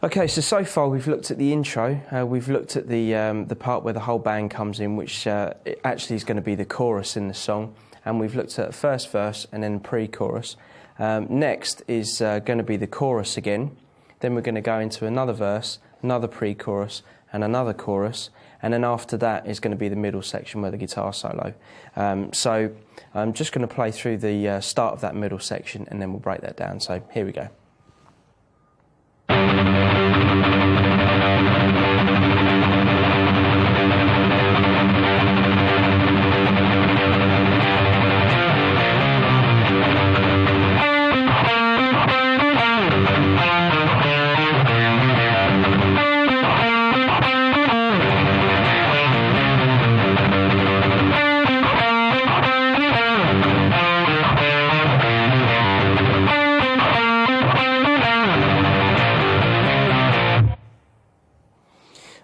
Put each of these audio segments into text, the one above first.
Okay, so far we've looked at the intro, we've looked at the part where the whole band comes in, which it actually is going to be the chorus in the song, and we've looked at the first verse and then pre-chorus. Next is going to be the chorus again, then we're going to go into another verse, another pre-chorus and another chorus, and then after that is going to be the middle section where the guitar solo. So I'm just going to play through the start of that middle section and then we'll break that down, so here we go.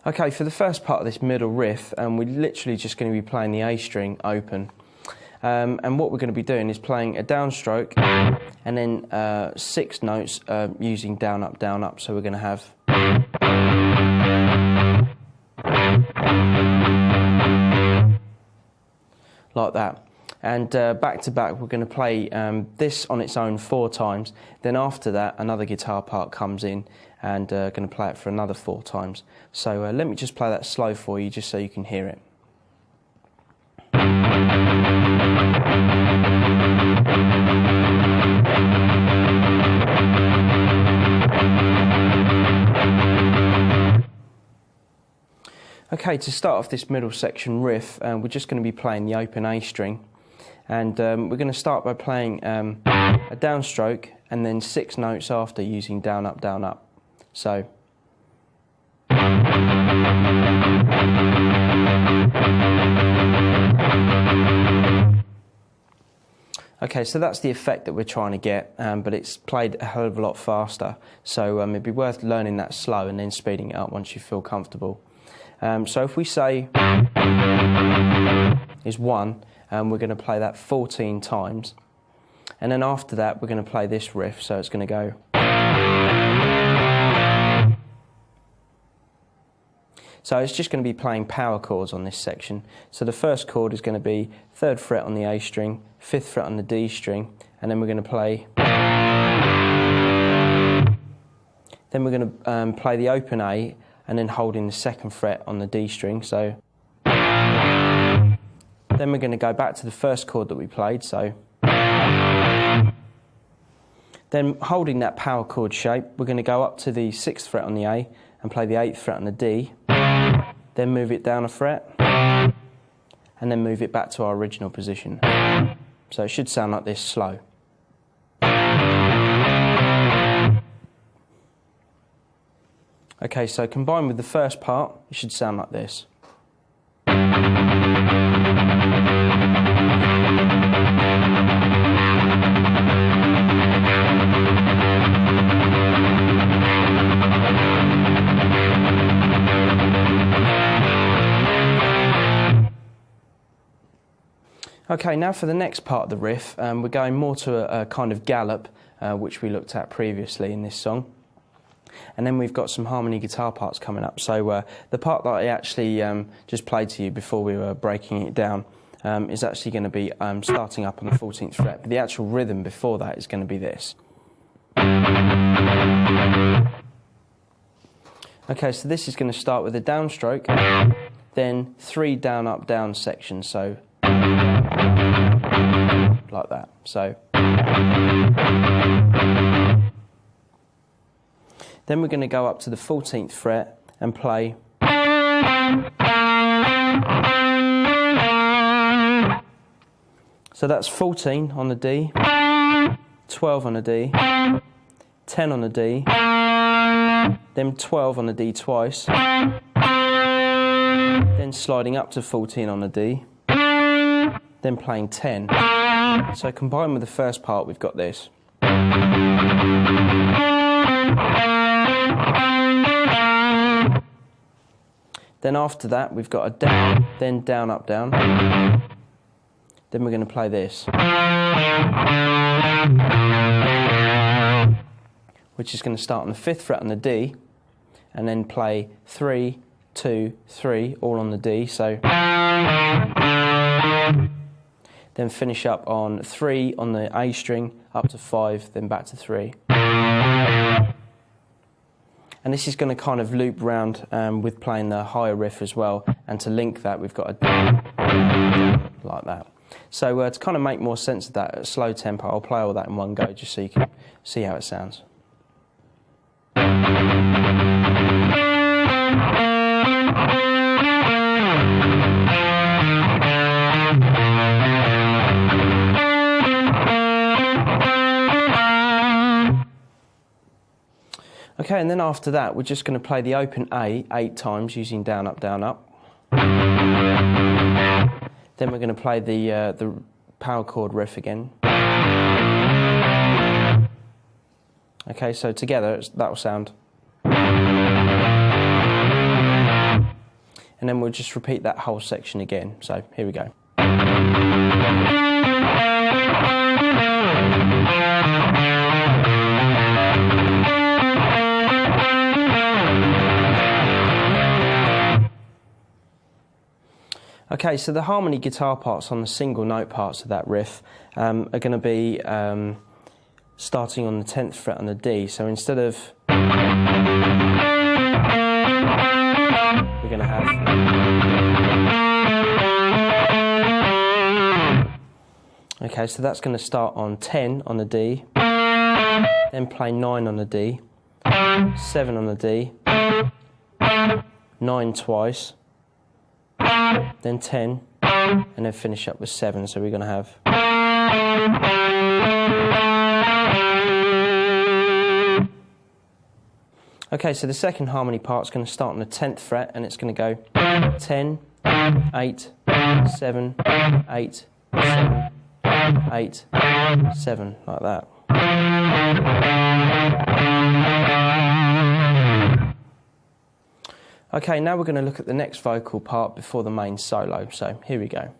Okay, for the first part of this middle riff, we're literally just going to be playing the A string open. And what we're going to be doing is playing a downstroke and then 6 notes using down, up, down, up. So we're going to have... like that. And back to back, we're going to play this on its own 4 times. Then after that, another guitar part comes in and going to play it for another 4 times. So let me just play that slow for you, just so you can hear it. Okay, to start off this middle section riff, we're just going to be playing the open A string. And we're going to start by playing a downstroke and then 6 notes after using down, up, down, up. So. Okay, so that's the effect that we're trying to get, but it's played a hell of a lot faster. So it'd be worth learning that slow and then speeding it up once you feel comfortable. So if we say is 1, we're going to play that 14 times. And then after that, we're going to play this riff, so it's going to go... So it's just going to be playing power chords on this section. So the first chord is going to be 3rd fret on the A string, 5th fret on the D string, and then we're going to play... Then we're going to play the open A, and then holding the 2nd fret on the D string, so... Then we're going to go back to the first chord that we played, so... Then holding that power chord shape, we're going to go up to the 6th fret on the A and play the 8th fret on the D, then move it down a fret, and then move it back to our original position. So it should sound like this slow. Okay, so combined with the first part, it should sound like this. Okay, now for the next part of the riff, we're going more to a kind of gallop, which we looked at previously in this song. And then we've got some harmony guitar parts coming up. So the part that I actually just played to you before we were breaking it down is actually going to be starting up on the 14th fret. But the actual rhythm before that is going to be this. Okay, so this is going to start with a downstroke, then 3 down, up, down sections. So like that. So then we're going to go up to the 14th fret and play. So that's 14 on the D, 12 on the D, 10 on the D, then 12 on the D twice, then sliding up to 14 on the D, then playing 10. So combined with the first part, we've got this. Then after that, we've got a down, then down, up, down. Then we're going to play this, which is going to start on the 5th fret on the D, and then play 3, 2, 3, all on the D. So then finish up on 3 on the A string, up to 5, then back to 3. And this is going to kind of loop round with playing the higher riff as well. And to link that, we've got a like that. So to kind of make more sense of that at slow tempo, I'll play all that in one go just so you can see how it sounds. Okay, and then after that, we're just going to play the open A 8 times using down, up, down, up. Then we're going to play the power chord riff again. Okay, so together that will sound. And then we'll just repeat that whole section again. So here we go. Okay, so the harmony guitar parts on the single note parts of that riff are going to be starting on the 10th fret on the D. So instead of, we're going to have, okay, so that's going to start on 10 on the D, then play 9 on the D, 7 on the D, 9 twice, then 10, and then finish up with 7. So we're going to have. Okay, so the second harmony part's going to start on the 10th fret, and it's going to go 10, 8, 7, 8, 7, 8, 7, like that. Okay, now we're going to look at the next vocal part before the main solo, so here we go.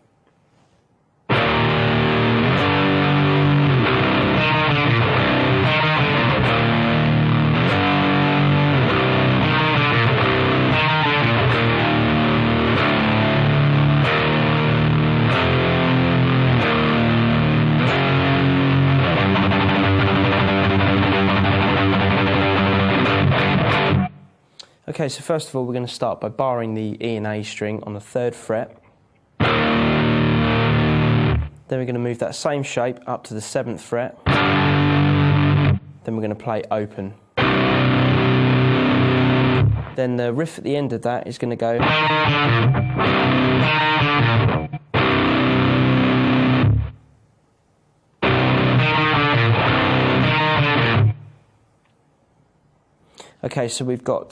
Okay, so first of all, we're going to start by barring the E and A string on the 3rd fret. Then we're going to move that same shape up to the 7th fret. Then we're going to play open. Then the riff at the end of that is going to go. Okay, so we've got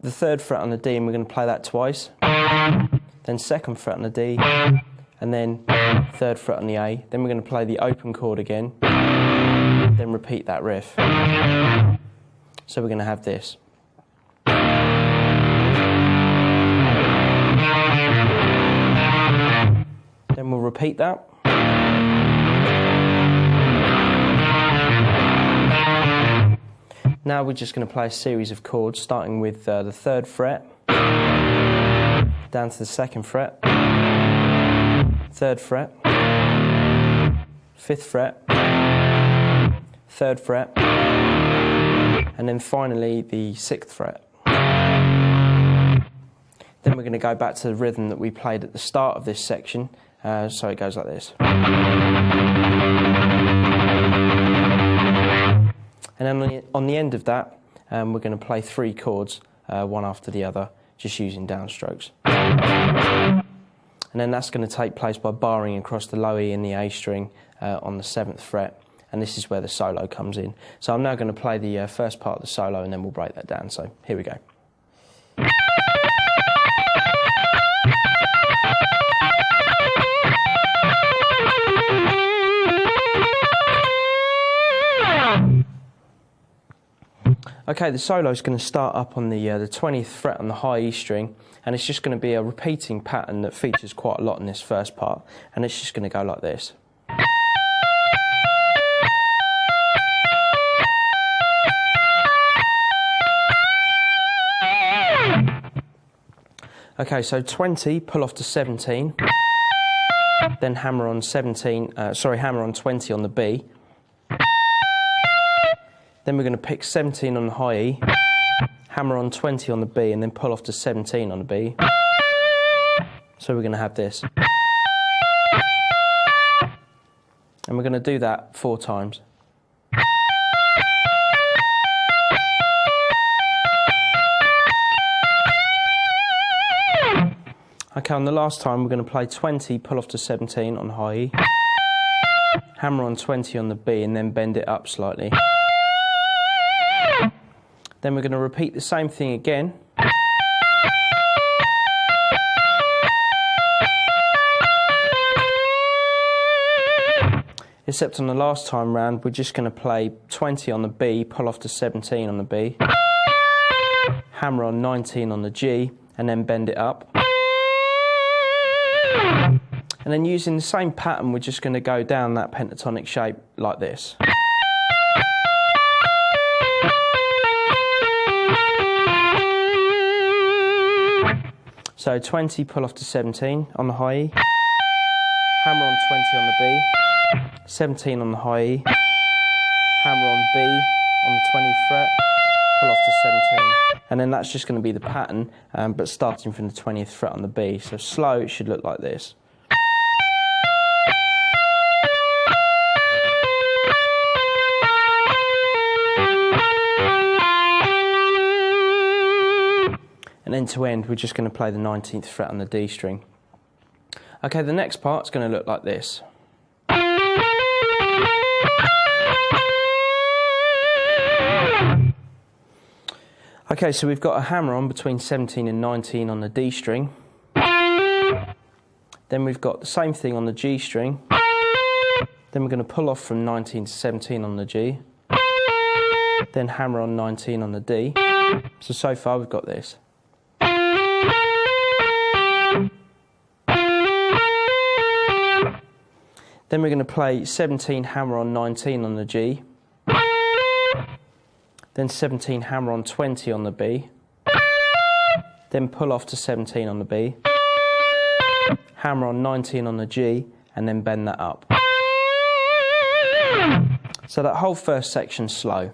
the 3rd fret on the D, and we're going to play that twice. Then 2nd fret on the D, and then 3rd fret on the A. Then we're going to play the open chord again, then repeat that riff. So we're going to have this. Then we'll repeat that. Now we're just going to play a series of chords, starting with the 3rd fret, down to the 2nd fret, 3rd fret, 5th fret, 3rd fret, and then finally the 6th fret. Then we're going to go back to the rhythm that we played at the start of this section, so it goes like this. And then on the end of that, we're going to play 3 chords, one after the other, just using downstrokes. And then that's going to take place by barring across the low E and the A string on the 7th fret, and this is where the solo comes in. So I'm now going to play the first part of the solo, and then we'll break that down. So here we go. Okay, the solo is going to start up on the 20th fret on the high E string, and it's just going to be a repeating pattern that features quite a lot in this first part, and it's just going to go like this. Okay, so 20, pull off to 17, then hammer on 20 on the B. Then we're going to pick 17 on the high E, hammer on 20 on the B, and then pull off to 17 on the B. So we're going to have this. And we're going to do that 4 times. Okay, on the last time we're going to play 20, pull off to 17 on high E, hammer on 20 on the B, and then bend it up slightly. Then we're going to repeat the same thing again. Except on the last time round, we're just going to play 20 on the B, pull off to 17 on the B, hammer on 19 on the G, and then bend it up. And then using the same pattern, we're just going to go down that pentatonic shape like this. So 20, pull off to 17 on the high E, hammer on 20 on the B, 17 on the high E, hammer on B on the 20th fret, pull off to 17. And then that's just going to be the pattern, but starting from the 20th fret on the B. So slow, it should look like this. And end to end, we're just going to play the 19th fret on the D string. Okay, the next part's going to look like this. Okay, so we've got a hammer on between 17 and 19 on the D string. Then we've got the same thing on the G string. Then we're going to pull off from 19 to 17 on the G. Then hammer on 19 on the D. So far we've got this. Then we're going to play 17, hammer on 19 on the G. Then 17, hammer on 20 on the B. Then pull off to 17 on the B. Hammer on 19 on the G, and then bend that up. So that whole first section's slow.